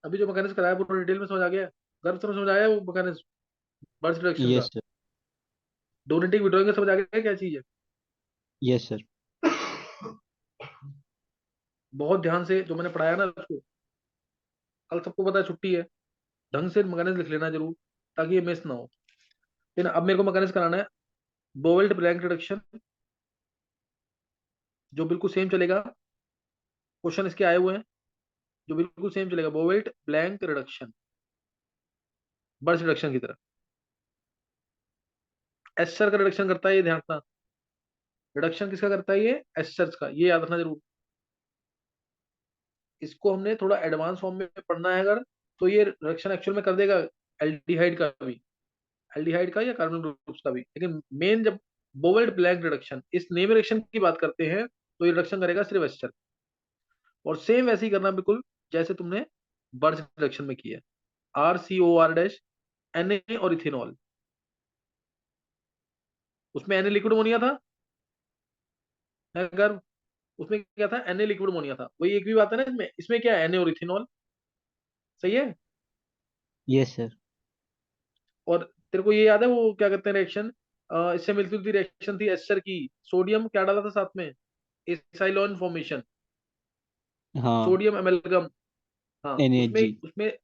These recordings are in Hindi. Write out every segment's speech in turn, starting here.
अभी जो मैकेनिक्स कराया पूरा डिटेल में समझ आ गया? गर्भ से समझ आया वो मैकेनिक्स बर्थ रिडक्शन का? Yes sir. डोनेटिंग विड्रॉइंग का समझ आ गया क्या चीज है? Yes sir. बहुत ध्यान से जो मैंने पढ़ाया ना उसको, कल सबको पता है छुट्टी है, ढंग से मैकेनिक्स लिख लेना जरूर, ताकि ये मिस ना हो। लेकिन अब मेरे को मैकेनिक्स कराना है बोवेल्ट ब्लैंक रिडक्शन, जो बिल्कुल सेम चलेगा। क्वेश्चन इसके आए हुए हैं, जो बिल्कुल सेम चलेगा, बोवेल्ट ब्लैंक रिडक्शन, बर्स्ट रिडक्शन की तरह। एस्टर का रिडक्शन करता है ये, ध्यान रखना। रिडक्शन किसका करता है? ये एस्टर्स का, ये याद रखना जरूर। इसको हमने थोड़ा एडवांस फॉर्म में पढ़ना है अगर, तो ये रिडक्शन एक्चुअल में कर देगा एल्डिहाइड का भी, एल्डिहाइड का या कार्बन ग्रुप्स का भी। लेकिन मेन जब बोवेल्ट ब्लैंक रिडक्शन, इस नेम रिएक्शन की बात करते हैं, तो ये रिडक्शन करेगा सिर्फ एस्टर। और सेम वैसे ही करना बिल्कुल जैसे तुमने बर्च रिडक्शन में किया। R C O R dash, N और इथेनॉल। उसमें एन लिक्विड अमोनिया था, है गर्भ? उसमें क्या था? एन लिक्विड अमोनिया था। वही एक भी बात है ना इसमें, इसमें क्या है? एन और इथेनॉल। सही है। Yes sir. और तेरे को ये याद है वो क्या कहते हैं रिएक्शन, इससे मिलती जुलती रिएक्शन थी एस्टर की, सोडियम क्या डाला था साथ में? एसाइलोन फॉर्मेशन, हाँ। सोडियम एमेल्गम। हाँ, उसमें NaHg। उसमें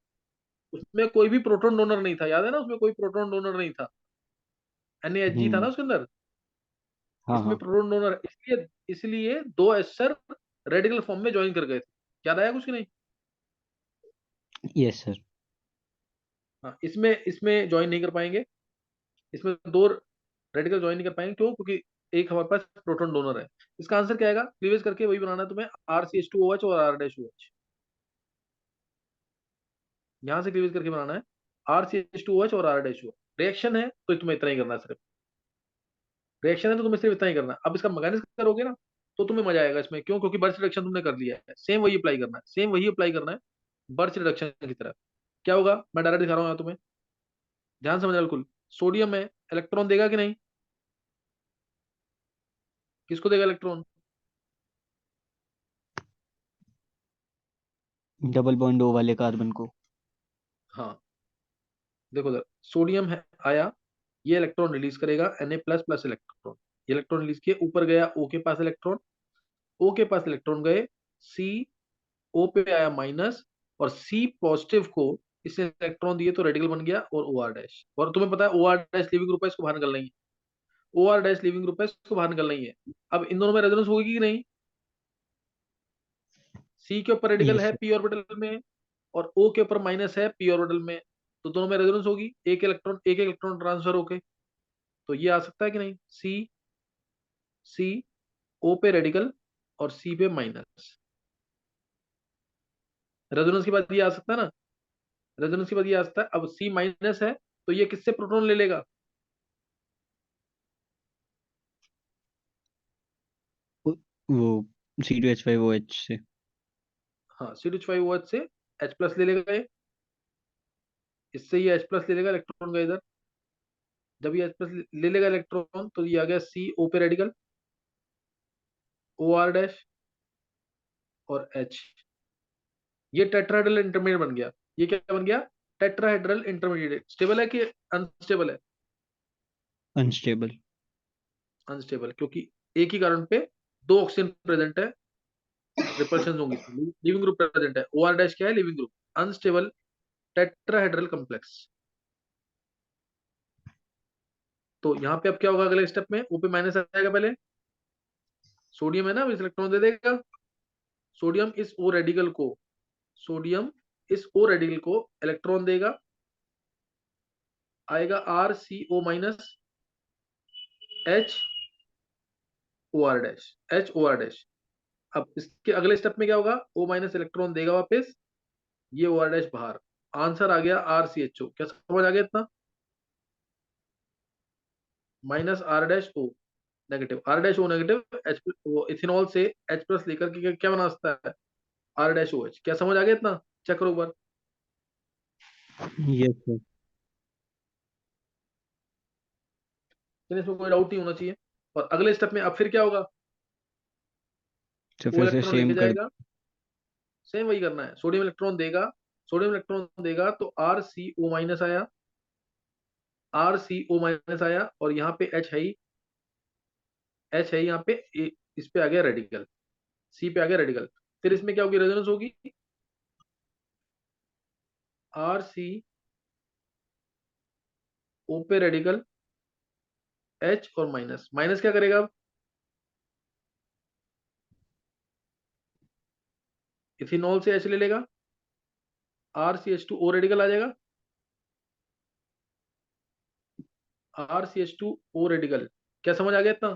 उसमें कोई भी प्रोटॉन डोनर नहीं था, याद है ना? उसमें कोई प्रोटॉन डोनर नहीं था। NaHg था हम्म। ना उसके अंदर। हाँ इसमें हाँ। प्रोटॉन डोनर, इसलिए इसलिए दो एस्टर रेडिकल फॉर्म में ज्वाइन कर गए थे। याद आया कुछ कि नहीं? Yes sir. हाँ, इसमें इसमें ज्वाइन नहीं कर पाएंगे। इसमें दो रेडिकल ज्वाइन नहीं कर पाएंगे, क्यों? क्योंकि एक हमारे पास प्रोटॉन डोनर है। इसका आंसर क्या आएगा? क्लीवेज करके वही बनाना है तुम्हें, RCH2OH और R डैश OH। यहां से क्लीवेज करके बनाना है RCH2OH और R डैश OH। रिएक्शन है तो तुम्हें इतना ही करना है सिर्फ। रिएक्शन है तो तुम्हें सिर्फ इतना ही करना है। अब इसका मैकेनिज्म करोगे ना, तो तुम्हें मजा आएगा इसमें। क्यों? क्योंकि बर्च रिडक्शन तुमने कर लिया है, सेम वही अप्लाई करना है, सेम वही अप्लाई करना है बर्च रिडक्शन की तरह। क्या होगा मैं डायरेक्ट दिखा रहा हूँ यहाँ तुम्हें, ध्यान समझना बिल्कुल। सोडियम है, इलेक्ट्रॉन देगा कि नहीं? किसको देगा इलेक्ट्रॉन? डबल बॉन्ड O वाले कार्बन को। हाँ, देखो उधर सोडियम है आया, ये इलेक्ट्रॉन रिलीज करेगा, Na प्लस इलेक्ट्रॉन। ये इलेक्ट्रॉन रिलीज किए, ऊपर गया O के पास इलेक्ट्रॉन, O के पास इलेक्ट्रॉन गए, C O पे आया माइनस, और C पॉजिटिव को इसने इलेक्ट्रॉन दिए तो रेडिकल बन गया, और ओ आर डैश। और तुम्हें पता है O R dash leaving group है, इसको बाहर निकलना ही है। O R dash leaving group है, इसको बाहर निकलना ही है। अब इन दोनों में रेजोनेंस होगी कि नहीं? सी के ऊपर रेडिकल यस है सर। पी ऑर्बिटल में, और ओ के ऊपर माइनस है पी ऑर्बिटल में, तो दोनों में रेजोनेंस होगी, एक इलेक्ट्रॉन ट्रांसफर होके। तो ये आ सकता है कि नहीं? सी सी ओ पे रेडिकल और सी पे माइनस। रेजोनेंस के बाद ये आ सकता है ना, रेजोनेंस के बाद ये आ सकता है। अब सी माइनस है, तो ये किससे प्रोटॉन ले लेगा? वो C2H5OH से। हाँ, C2H5OH से H प्लस ले लेगा ये, इससे ये H प्लस ले लेगा इलेक्ट्रॉन का इधर। जब ये H प्लस ले लेगा इलेक्ट्रॉन, तो ये आ गया सी ओ पे रेडिकल, ओ आर डैश और H। ये टेट्राहेड्रल इंटरमीडिएट बन गया। ये क्या बन गया? Tetrahedral intermediate. स्टेबल है कि अनस्टेबल है? अनस्टेबल। अनस्टेबल, क्योंकि एक ही कार्बन पे दो ऑक्सीजन प्रेजेंट है, रिपल्शन होंगी। लिविंग ग्रुप प्रेजेंट है, ओ आर डैश क्या है? Leaving group. Unstable tetrahedral complex. तो यहाँ पे अब क्या होगा अगले स्टेप में? ओ पे माइनस आएगा पहले, सोडियम है ना, इस इलेक्ट्रॉन दे देगा। सोडियम इस ओ रेडिकल को, सोडियम इस ओ रेडिकल को इलेक्ट्रॉन देगा, आएगा RCO- H O R dash, HOR dash. अब इसके अगले स्टेप में क्या होगा? O माइनस इलेक्ट्रॉन देगा वापस, ये ओ आर डैश बाहर। आंसर आ गया RCHO। क्या समझ आ गया इतना? Minus R dash O negative, R dash O negative, H ethanol से H प्लस लेकर के क्या बना सकता है? R dash OH। क्या समझ आ गया इतना? चेक करो एक बार। Yes sir. लेकिन इसमें कोई डाउट नहीं होना चाहिए। और अगले स्टेप में अब फिर क्या होगा? तो वो फिर से इलेक्ट्रॉन लेके सेम कर। जाएगा, सेम वही करना है। सोडियम इलेक्ट्रॉन देगा, सोडियम इलेक्ट्रॉन देगा तो RCO माइनस आया, RCO माइनस आया, और यहाँ पे H है ही, H है ही यहाँ पे, इस पे आ गया रेडिकल, C पे आ गया रेडिकल। फिर इसमें क्या होगी, रेजोनेंस होगी, RCO पे रेडिकल, H और माइनस, माइनस क्या करेगा अब, इथेनॉल से H ले लेगा, RCH2O रेडिकल आ जाएगा, RCH2O रेडिकल। क्या समझ आ गया इतना?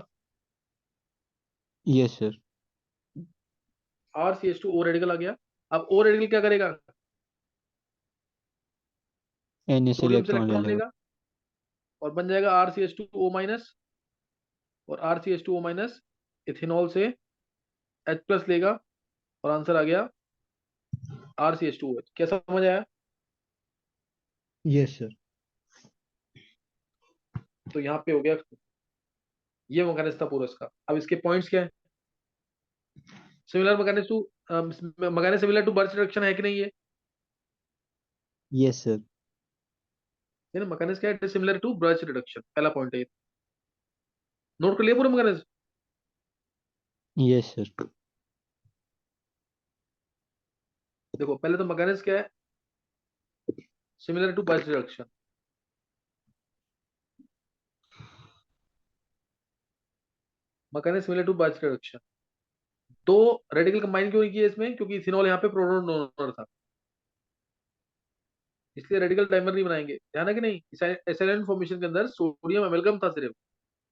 Yes sir. RCH2O रेडिकल आ गया। अब O रेडिकल क्या करेगा, एन से सोडियम से इलेक्ट्रॉन ले इलेक्ट्रॉन लेगा। लेगा और बन जाएगा RCH2O माइनस, और RCH2O माइनस इथेनॉल से H प्लस लेगा, और आंसर आ गया RCH2OH। क्या समझ आया? Yes sir. तो यहाँ पे हो गया, ये मैकेनिज्म था पूरा इसका। अब इसके पॉइंट्स क्या है? Similar mechanism to, mechanism similar to Birch reduction है कि नहीं ये? Yes sir. है ना, मैकेनिज्म क्या है, सिमिलर टू बर्च रिडक्शन, पहला पॉइंट है ये। नोट कर लिया पूरा मैकेनिज्म? Yes sir. देखो पहले तो मैकेनिज्म क्या है, similar to Birch reduction. Mechanism similar to Birch reduction. तो रेडिकल कंबाइन क्यों नहीं किया इसमें, क्योंकि इथेनॉल यहाँ पे प्रोटॉन डोनर था, इसलिए रेडिकल डाइमर नहीं बनाएंगे। ध्यान है कि नहीं, एसिलेन फॉर्मेशन के अंदर सोडियम एमेल्गम था सिर्फ,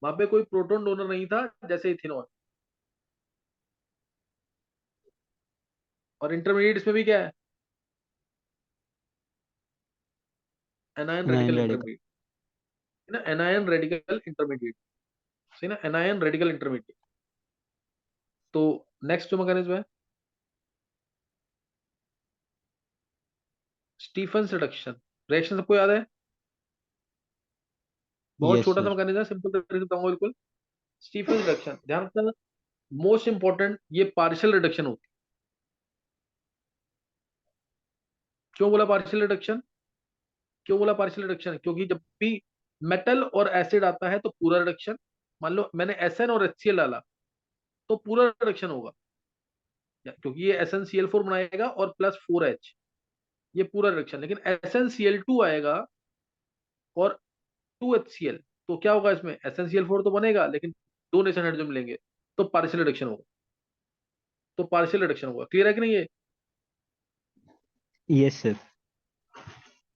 वहां पे कोई प्रोटॉन डोनर नहीं था जैसे इथेनॉल। और इंटरमीडिएट इसमें भी क्या है, anion A9 radical radical. Intermediate, है ना, एनायन रेडिकल इंटरमीडिएट, सही ना, एनायन रेडिकल इंटरमीडिएट। तो नेक्स्ट जो मैकेनिज्म है, स्टीफन रिडक्शन। रिएक्शन सबको याद है, बहुत यस छोटा सा सर। मैकेनिज्म है, सिंपल तरीके से बताऊंगा बिल्कुल। स्टीफन रिडक्शन, ध्यान रखना, मोस्ट इंपॉर्टेंट, ये पार्शियल रिडक्शन होती है। क्यों बोला पार्शियल रिडक्शन, क्यों बोला पार्शियल रिडक्शन, क्योंकि जब भी मेटल और एसिड आता है तो पूरा रिडक्शन, मान लो मैंने एसएन और HCl डाला तो पूरा रिडक्शन होगा, क्योंकि ये SnCl4 बनाएगा और +4H, ये पूरा रिडक्शन। लेकिन SnCl2 आएगा और 2HCl, तो क्या होगा इसमें, SnCl4 तो बनेगा लेकिन दो नेशन हाइड्रोजन मिलेंगे, तो पार्शियल रिडक्शन होगा, तो पार्शियल रिडक्शन होगा। क्लियर है कि नहीं ये? Yes sir.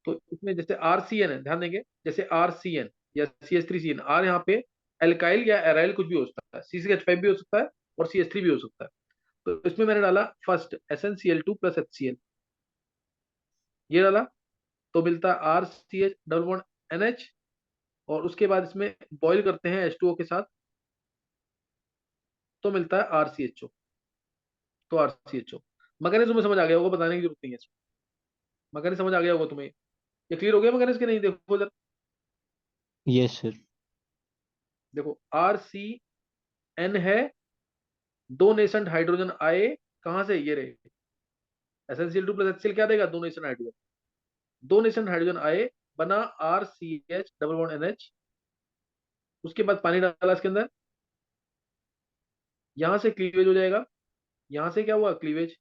तो इसमें जैसे RCN है, ध्यान देंगे, जैसे RCN या CH3CN, R यहाँ पे एल्काइल या एराइल कुछ भी हो सकता है, CCH5 भी हो सकता है और CH3 भी हो सकता है। तो इसमें मैंने डाला फर्स्ट SnCl2 + HCl, ये डाला, तो मिलता है RCH डबल बॉन्ड NH, और उसके बाद इसमें बॉईल करते हैं H2O के साथ, तो मिलता है RCHO। तो RCHO मैकेनिज्म में समझ आ गया होगा, बताने की जरूरत नहीं है इसमें, मैकेनिज्म समझ आ गया होगा तुम्हें, ये क्लियर हो गया मैकेनिज्म के नहीं? देखो इधर, यस सर। देखो RCN है, दो नेसेंट हाइड्रोजन आए, कहां से, ये रहे, SnCl2 + HCl क्या देगा, दो नेसेंट हाइड्रोजन, दो नेसेंट हाइड्रोजन आए, बना RCH डबल बॉन्ड NH, उसके बाद पानी डाला इसके अंदर, यहां से क्लीवेज हो जाएगा, यहां से क्या हुआ, क्लीवेज,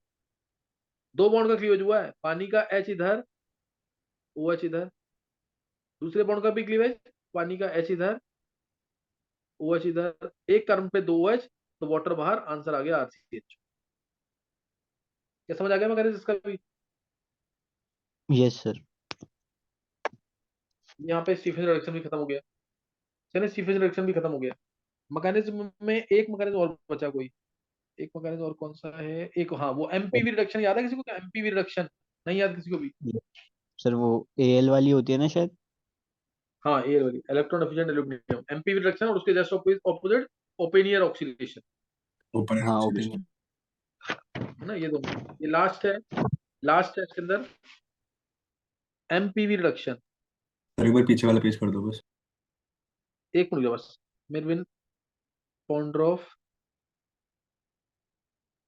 दो बॉन्ड का क्लीवेज हुआ है, पानी का H इधर, OH इधर, दूसरे बॉन्ड का भी क्लीवेज, पानी का H इधर, OH इधर, एक कार्बन पे दो OH, तो वाटर बाहर, आंसर आ गया RCH। क्या समझ आ गया मैकेनिज्म इसका भी? Yes sir. यहाँ पे स्टीफन रिडक्शन भी खत्म हो गया, चलिए स्टीफन रिडक्शन भी खत्म हो गया। मैकेनिज्म में एक मैकेनिज्म और बचा कोई, एक मैकेनिज्म और कौन सा है, एक, हाँ, वो एमपीवी रिडक्शन याद है किसी को, क्या एमपीवी रिडक्शन, नहीं याद किसी को भी? सर वो एल वाली होती है ना शायद। हाँ, ए वाली, electron efficient aluminium, MPV reduction, और उसके जस्ट ऑपोजिट ओपेनियर ऑक्सीडेशन, ओपन हाँ ऑक्सीडेशन। ओपिनियन। है ना, ये दोनों, ये लास्ट है, लास्ट है इसके अंदर, एमपीवी रिडक्शन। सर एक बार पीछे वाला पेज कर दो बस। एक मिनट बस, मेरविन पॉन्ड्रोफ,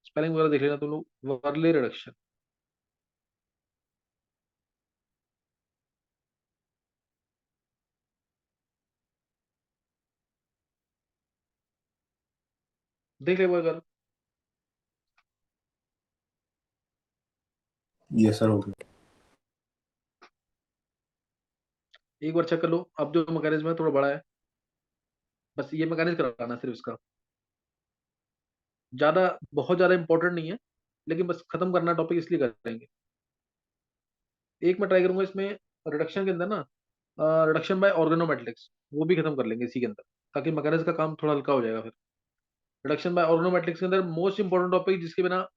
स्पेलिंग वगैरह देख लेना तुम लोग, वर्ले रिडक्शन, देख ले वो अगर। ये सर हो गया। एक बार चेक कर लो, अब जो मैकेनिज्म है थोड़ा बड़ा है, बस ये मैकेनिज्म कराना सिर्फ इसका, ज्यादा बहुत ज्यादा इंपॉर्टेंट नहीं है, लेकिन बस खत्म करना टॉपिक इसलिए करेंगे। एक मैं ट्राई करूंगा इसमें रिडक्शन के अंदर ना, रिडक्शन बाय ऑर्गेनोमेटिक्स, वो भी खत्म कर लेंगे इसी के अंदर, ताकि मैकेनिज्म का काम थोड़ा हल्का हो जाएगा फिर। रिडक्शन बाय ऑर्गेनोमेटिक्स के अंदर मोस्ट इंपॉर्टेंट टॉपिक, जिसके बिना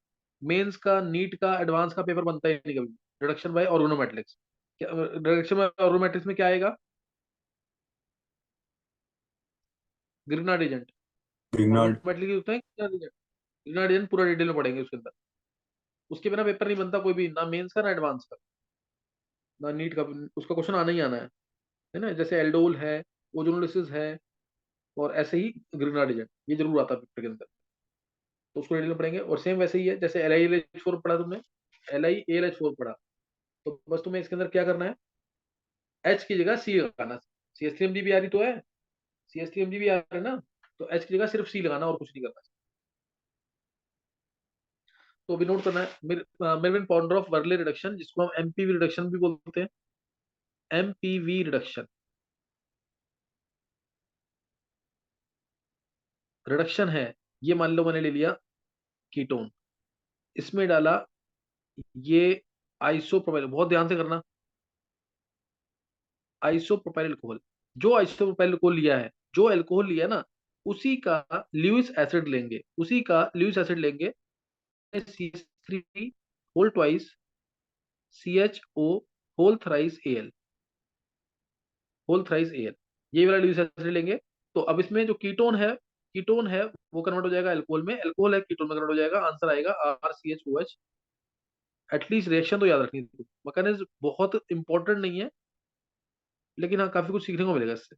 मेंस का, नीट का, एडवांस का पेपर बनता ही नहीं कभी, reduction by organometallics. Reduction by organometallics में क्या आएगा? Grignard agent. ग्रिग्नार्ड। ऑर्गेनोमेटिक्स होता है ग्रिग्नार्ड एजेंट। ग्रिग्नार्ड एजेंट पूरा डिटेल में पढ़ेंगे उसके अंदर। उसके बिना पेपर नहीं बनता कोई भी, ना मेंस का ना एडवांस का ना नीट का। उसका क्वेश्चन आना ही आना है ना, जैसे एल्डोल है, ओजोनोलिसिस है, और ऐसे ही ग्रिग्नार्ड एजेंट, ये जरूर आता है पेपर के अंदर, तो उसको डिटेल में पढ़ेंगे। और सेम वैसे ही है, जैसे L I L H four पढ़ा तुमने, L I L H four पढ़ा, तो बस तुम्हें इसके अंदर क्या करना है, एच की जगह सी लगाना। C S T M D भी आ रही तो है, C S T M D भी आ रहा है ना, तो एच की जगह सिर्फ सी लगाना और कुछ नहीं करना। तो भी नोट करना है, मेरविन पॉन्डरॉफ वर्ले रिडक्शन, जिसको हम एमपीवी रिडक्शन भी बोलते हैं, एमपीवी रिडक्शन। रिडक्शन है, ये मान लो मैंने ले लिया कीटोन, इसमें डाला ये आइसोप्रोपाइल, बहुत ध्यान से करना, आइसोप्रोपाइल अल्कोहल। जो आइसोप्रोपाइल अल्कोहल लिया है, जो अल्कोहल लिया ना, उसी का ल्यूइस एसिड लेंगे, उसी का ल्यूइस एसिड लेंगे, CH3 whole twice CHO whole thrice Al, whole thrice Al, ये वाला ल्यूइस एसिड लेंगे। तो अब इसमें जो कीटोन है, कीटोन है वो कन्वर्ट हो जाएगा अल्कोहल में, अल्कोहल है कीटोन में कन्वर्ट हो जाएगा, आंसर आएगा RCHOH। एटलीस्ट रिएक्शन तो याद रखनी थी, मैकेनिज्म बहुत इंपॉर्टेंट नहीं है, लेकिन हाँ काफी कुछ सीखने को मिलेगा इससे।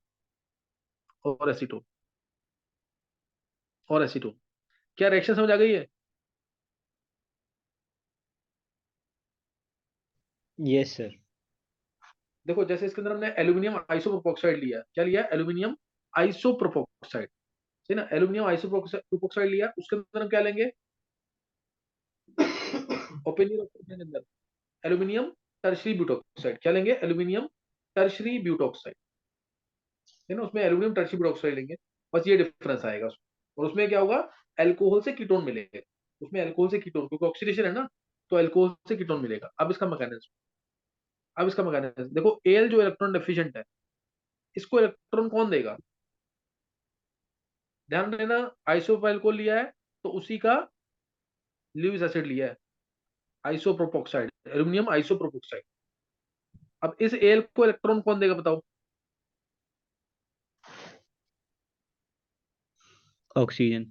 और एसीटोन, और एसीटोन, क्या रिएक्शन समझ आ गई है? Yes sir. देखो जैसे इसके अंदर हमने एल्यूमिनियम आइसोप्रोपोक्साइड लिया, क्या लिया? एल्यूमिनियम आइसोप्रोपोक्साइड, सही ना, एल्यूमिनियम आइसोप्रोपोक्साइड लिया, उसके अंदर हम क्या लेंगे? ओपेनियर ऑप्शन के अंदर एल्यूमिनियम टर्शरी ब्यूटोक्साइड, क्या लेंगे? एल्यूमिनियम टर्शरी ब्यूटोक्साइड, है ना, उसमें एल्यूमिनियम टर्शरी ब्यूटोक्साइड लेंगे, बस ये डिफरेंस आएगा उसमें। और उसमें क्या होगा? एल्कोहल से कीटोन मिलेंगे, उसमें एल्कोहल से कीटोन, क्योंकि ऑक्सीडेशन है ना, तो एल्कोहल से कीटोन मिलेगा। अब इसका मैकेनिज्म, अब इसका मैकेनिज्म देखो, एल जो इलेक्ट्रॉन डेफिशिएंट है, इसको इलेक्ट्रॉन कौन देगा? ध्यान देना, आइसोप्रोपाइल को लिया है, तो उसी का ल्यूइस एसिड लिया है, आइसोप्रोपोक्साइड, एल्यूमिनियम आइसोप्रोपोक्साइड। अब इस एल को इलेक्ट्रॉन कौन देगा बताओ? ऑक्सीजन।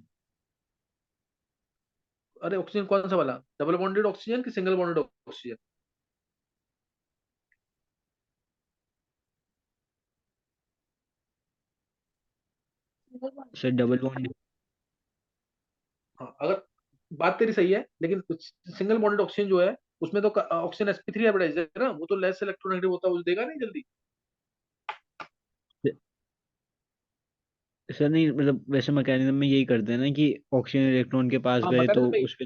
अरे ऑक्सीजन कौन सा वाला, डबल बॉन्डेड ऑक्सीजन कि single bonded oxygen? Sir double bond. हाँ, अगर बात तेरी सही है, लेकिन सिंगल बॉन्डेड ऑक्सीजन जो है, उसमें तो ऑक्सीजन sp3 हाइब्रिडाइज्ड है ना, वो तो लेस इलेक्ट्रोनेगेटिव होता है, वो देगा नहीं जल्दी। सर नहीं, मतलब वैसे मैकेनिज्म में यही करते हैं ना कि ऑक्सीजन इलेक्ट्रॉन के पास हाँ गए तो मैकेनिज्म में, उस पे।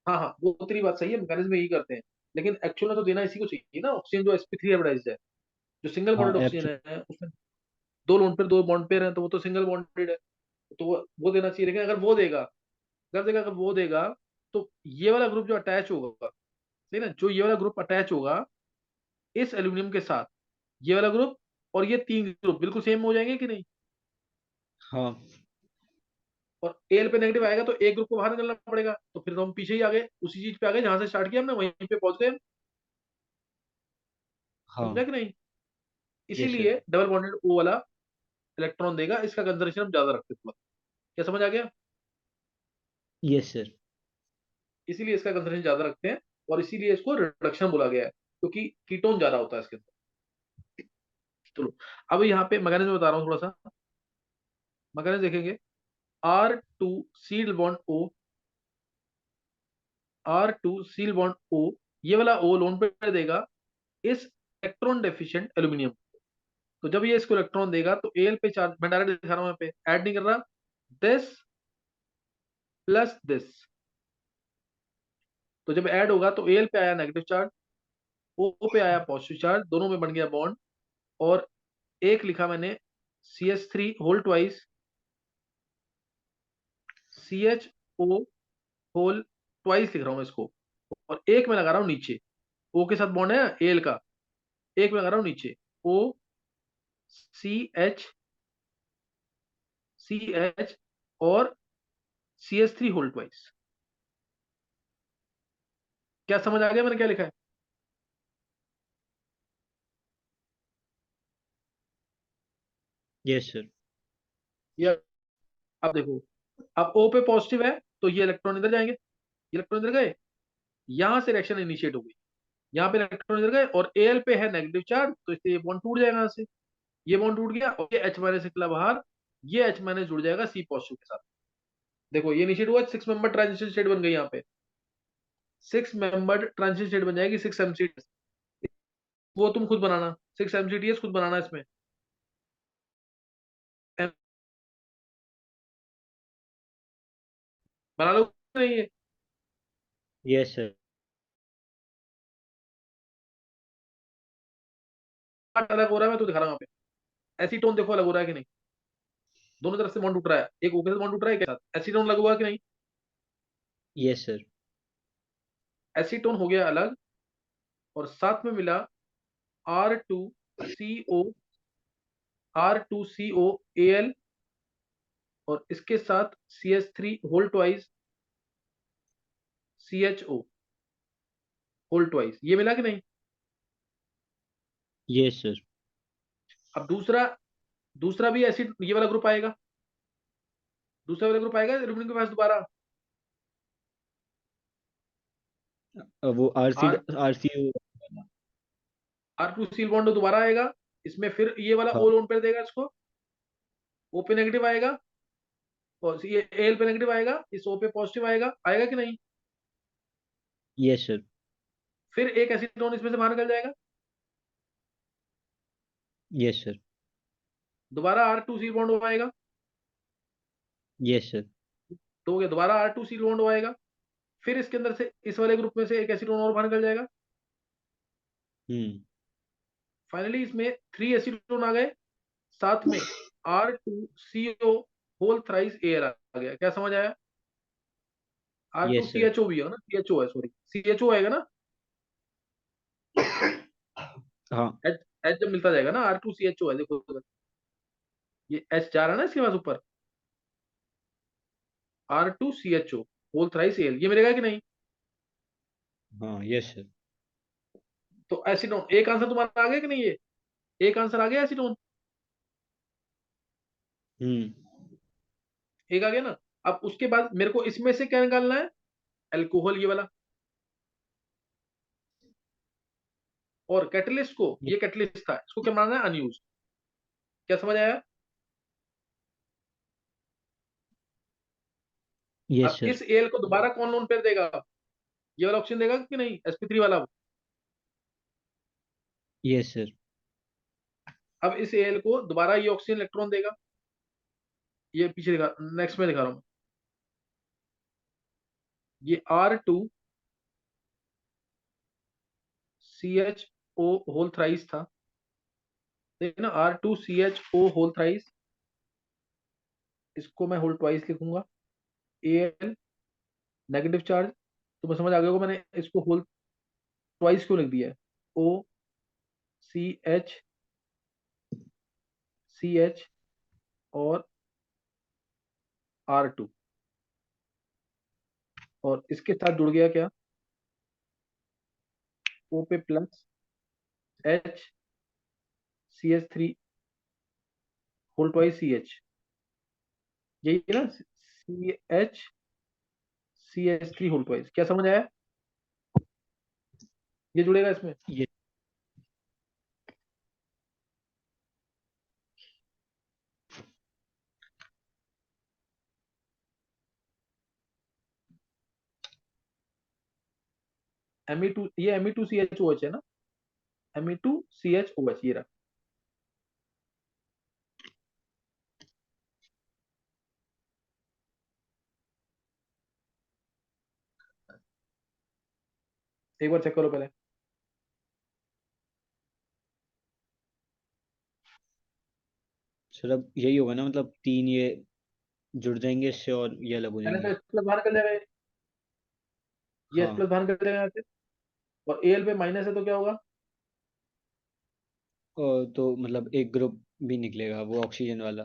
हाँ हाँ वो तेरी बात सही है, मैकेनिज्म में यही करते हैं, लेकिन एक्चुअल में तो देना इसी को चाहिए ना, ऑक्सीजन जो sp3 हाइब्रिडाइज्ड है। जो सिंगल हाँ बॉन्डेड ऑक्सीजन एक्चुअल। है उसमें दो लोन पेयर, दो बॉन्ड पेयर है, तो वो तो सिंगल बॉन्डेड है, तो वो देना चाहिए। लेकिन अगर वो देगा, अगर वो देगा, तो ये वाला ग्रुप जो अटैच होगा, सही ना, जो ये वाला ग्रुप अटैच होगा इस एल्यूमिनियम के साथ, ये वाला ग्रुप और ये तीन ग्रुप बिल्कुल सेम हो जाएंगे कि नहीं? हाँ। और एल पे नेगेटिव आएगा तो एक ग्रुप को बाहर निकलना पड़ेगा, तो फिर तो हम पीछे ही आ गए, उसी चीज पे आ गए जहां से स्टार्ट किया हमने, वहीं पे पहुंच गए हम। हाँ। समझा कि नहीं? Yes sir. इसीलिए डबल बॉन्डेड ओ वाला इलेक्ट्रॉन देगा, इसका कंजर्वेशन हम ज्यादा रखते हैं। क्या समझ आ गया? Yes sir. इसीलिए इसका कंजर्वेशन ज्यादा रखते हैं, और इसीलिए इसको रिडक्शन बोला गया है, क्योंकि कीटोन ज्यादा होता है इसके अंदर। चलो, अब यहाँ पे मैकेनिज्म बता रहा हूँ थोड़ा सा, मैकेनिज्म देखेंगे। R2 seal bond O, R2 seal bond O, ये वाला O लोन पेयर देगा इस इलेक्ट्रॉन डेफिशिएंट एल्यूमिनियम। तो जब ये इसको इलेक्ट्रॉन देगा तो Al पे चार्ज, मैं डायरेक्ट दिखा रहा हूं यहाँ पे, ऐड नहीं कर रहा, दिस प्लस दिस। तो जब ऐड होगा तो एल पे आया नेगेटिव चार्ज, ओ पे आया पॉजिटिव चार्ज, दोनों में बन गया बॉन्ड। और एक लिखा मैंने CH3 whole twice CHO whole twice लिख रहा हूं इसको। और एक में लगा रहा हूं नीचे, ओ के साथ बॉन्ड है एल का, एक में लगा रहा हूं नीचे ओ CH और CH3 होल ट्वाइस। क्या समझ आ गया मैंने क्या लिखा है? Yes sir. ये अब देखो, अब O पे पॉजिटिव है तो ये इलेक्ट्रॉन इधर जाएंगे, इलेक्ट्रॉन इधर गए, यहां से रिएक्शन इनिशिएट हो गई, यहाँ पे इलेक्ट्रॉन इधर गए और Al पे है नेगेटिव चार्ज, तो इससे ये बॉन्ड टूट जाएगा यहाँ से, ये बॉन्ड टूट गया और ये H माइनस निकला बाहर, ये H माइनस जुड़ जाएगा C पॉजिटिव के साथ। देखो ये इनिशिएट हुआ, 6 मेंबर ट्रांजिशन स्टेट बन गई, यहाँ पे 6 मेंबर ट्रांजिशन स्टेट बन जाएगी 6 MCTs। वो तुम खुद बनाना, 6 MCTs खुद बनाना इसमें। M- बना लो नहीं है? Yes sir. अलग हो रहा है, मैं तो दिखा रहा हूँ यहाँ पे। एसीटोन देखो अलग हो रहा है कि नहीं, दोनों तरफ से बॉन्ड टूट रहा है, एक ओके से बॉन्ड टूट रहा है के साथ, एसीटोन लगा हुआ है कि नहीं? Yes sir. एसीटोन हो गया अलग, और साथ में मिला R2CO, R2COAl, और इसके साथ CH3 whole twice CHO whole twice, ये मिला कि नहीं? Yes sir. अब दूसरा, दूसरा भी एसिड, ये वाला ग्रुप आएगा, दूसरा वाला ग्रुप आएगा एल्यूमिनियम के पास दोबारा, वो are RC. R2 seal bond दोबारा आएगा इसमें, फिर ये वाला हाँ। ओ लोन पेयर देगा इसको, ओ पे नेगेटिव आएगा, और ये एल पे नेगेटिव आएगा, इस ओ पे पॉजिटिव आएगा, आएगा कि नहीं? Yes sir. फिर एक एसीटोन इसमें से बाहर निकल जाएगा, यस सर। दोबारा R2 सील बॉन्ड आएगा, यस सर। तो हो गया, दोबारा R2 सील बॉन्ड आएगा, फिर इसके अंदर से इस वाले ग्रुप में से एक एसीटोन और बाहर निकल जाएगा। हम्म। फाइनली इसमें 3 एसीटोन आ गए, साथ में R2CO होल थ्राइस एयर आ गया। क्या समझ आया? R two yes C sir. H O भी है ना, CHO है, सॉरी CHO आएगा ना, हाँ। एच, एच जब मिलता जाएगा ना, R2CHO है, देखो उधर, ये एच जा रहा है ना इसके पास ऊपर, R2CHO होल थ्राइस एल, ये मिलेगा कि नहीं? हाँ। Yes sir. तो एसीटोन, एक आंसर तुम्हारा आ गया कि नहीं? ये एक आंसर आ गया एसीटोन, हम्म। एक आ गया ना। अब उसके बाद मेरे को इसमें से क्या निकालना है? अल्कोहल, ये वाला। और कैटलिस्ट को, ये कैटलिस्ट था, इसको क्या बनाना है? अनयूज। क्या समझ आया? यस अब सर। इस एल को दोबारा कौन लोन पेयर देगा? ये वाला ऑप्शन देगा कि नहीं, sp3 वाला? Yes sir. अब इस एल को दोबारा ये ऑक्सीजन इलेक्ट्रॉन देगा, ये पीछे दिखा, नेक्स्ट में दिखा रहा हूं, ये R2CHO होल थ्राइस था, ठीक है ना, R2CHO होल थ्राइस, इसको मैं होल ट्वाइस लिखूंगा, Al नेगेटिव चार्ज, तो मैं समझ आ गया होगा मैंने इसको होल ट्वाइस क्यों लिख दिया है। OCH और R2, और इसके साथ जुड़ गया क्या, O पे plus HCH3 whole twice CH, यही है ना, CHCH3 होल ट्वाइस। क्या समझ आया? ये जुड़ेगा इसमें। ये। Me2, ये Me2CHOH है ना, Me2CHOH, ये रहा। एक बार चेक करो पहले। सर अब यही होगा ना, मतलब तीन ये जुड़ जाएंगे इससे और ये अलग हो पहले तो जाएंगे। एस प्लस बाहर कर जाएगा, ये एस हाँ। प्लस बाहर कर जाएगा यहाँ से, और एल पे माइनस है तो क्या होगा? और तो मतलब एक ग्रुप भी निकलेगा वो ऑक्सीजन वाला।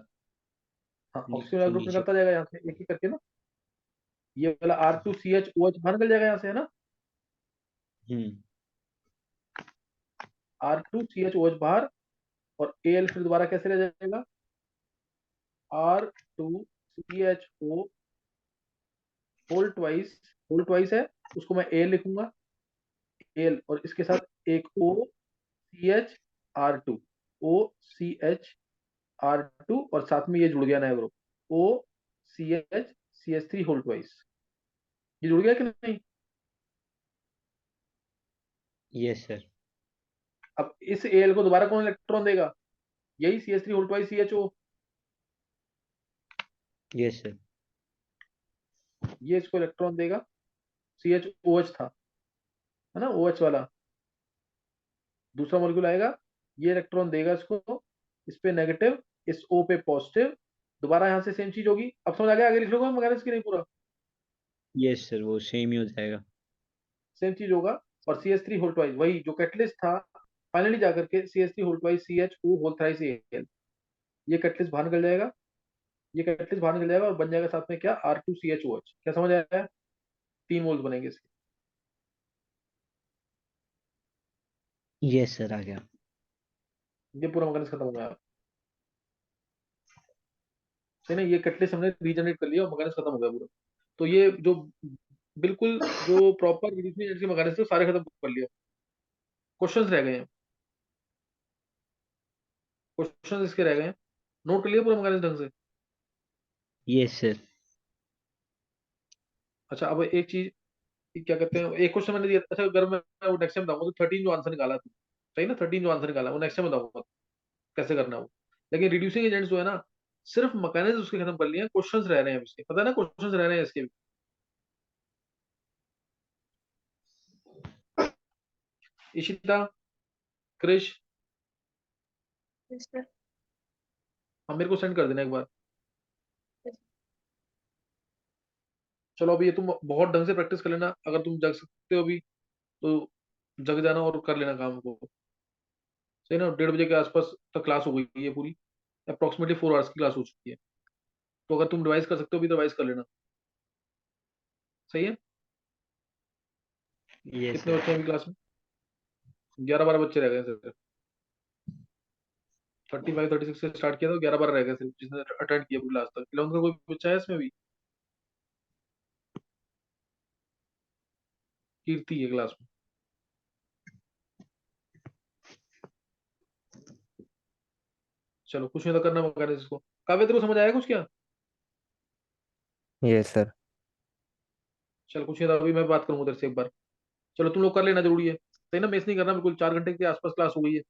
हाँ, ऑक्सीजन वाला जो ग्रुप नीचे। निकलता जाएगा यहाँ से एक एक करके ना। ये वाला R2CH OH बाहर निकल जाएगा यहाँ से, है ना। हम्म। R2CH OH बाहर, और एल फिर दोबारा कैसे रह जाएगा? R2CHO होल ट्वाइस है, उसको मैं ए लिखूंगा, एल, और इसके साथ एक OCH R2 और साथ में ये जुड़ गया नया ग्रुप OCHCH3 होल ट्वाइस। ये जुड़ गया कि नहीं? Yes sir. अब इस एल को दोबारा कौन इलेक्ट्रॉन देगा? यही CH3 whole twice CHO। Yes sir. ये इसको इलेक्ट्रॉन देगा, CHOH था, है ना, OH वाला। दूसरा मॉलिक्यूल आएगा, ये इलेक्ट्रॉन देगा इसको, इस पे नेगेटिव, इस O पे पॉजिटिव, दोबारा यहाँ से सेम चीज होगी। अब समझ आ गया? आगे लिख लोगे मगर इसकी नहीं पूरा? यस सर, वो सेम ही हो जाएगा। सेम चीज होगा। और CH3 होल ट्वाइस, वही जो कैटलिस्ट था, फाइनली जाकर के CH3 whole twice CHO whole thrice AL, ये कैटलिस्ट बाहर निकल जाएगा, ये कैटलिस्ट बाहर निकल जाएगा और बन जाएगा साथ में क्या? R2CHOH। क्या समझ आया? 3 मोल्स बनेंगे इसके। यस सर, आ गया। ये पूरा मैकेनिज्म खत्म हो गया। सही ना, ये कैटलिस्ट हमने रीजनरेट कर लिया और मैकेनिज्म खत्म हो गया पूरा। तो ये जो बिल्कुल जो प्रॉपर रिड्यूसिंग एजेंट के मैकेनिज्म सारे खत्म कर लिया। क्वेश्चंस रह गए हैं, क्वेश्चंस इसके रह गए हैं। नोट कर लिया पूरा मैकेनिज्म ढंग से? Yes sir. अच्छा, अब एक चीज, क्या कहते हैं, एक क्वेश्चन मैंने दिया, अच्छा अगर मैं वो नेक्स्ट टाइम बताऊंगा, तो 13 जो आंसर निकाला था, सही ना, 13 जो आंसर निकाला वो नेक्स्ट टाइम बताऊंगा कैसे करना है वो। लेकिन रिड्यूसिंग एजेंट्स जो है ना, सिर्फ मैकेनिज्म उसके खत्म कर लिए हैं, क्वेश्चंस रह रहे हैं इसके, पता है ना, क्वेश्चंस रह रहे हैं इसके भी। Ishita, Krrish, Yes, sir. हम मेरे को सेंड कर देना एक बार। चलो अभी ये तुम बहुत ढंग से प्रैक्टिस कर लेना, अगर तुम जग सकते हो अभी तो जग जाना और कर लेना काम को। सही ना, 1:30 बजे के आसपास तक क्लास हो गई है पूरी, अप्रोक्सीमेटली 4 आवर्स की क्लास हो चुकी है। तो अगर तुम रिवाइज कर सकते हो अभी तो रिवाइज कर लेना। सही है। यस कितने सर। बच्चे हैं अभी क्लास में? 11-12 बच्चे रह गए सिर्फ। 35-36 से स्टार्ट किया था, 11-12 रह गए सिर्फ जिसने अटेंड किया पूरी क्लास तक। 11th का कोई बच्चा है इसमें भी? कीर्ति है क्लास में। चलो कुछ नहीं तो करना मगर इसको। काव्य तेरे को समझ आया कुछ क्या? Yes sir. चल कुछ नहीं था, अभी मैं बात करूंगा तेरे से एक बार। चलो तुम लोग कर लेना, जरूरी है। सही ना, मिस नहीं करना बिल्कुल, 4 घंटे के आसपास क्लास हो गई है।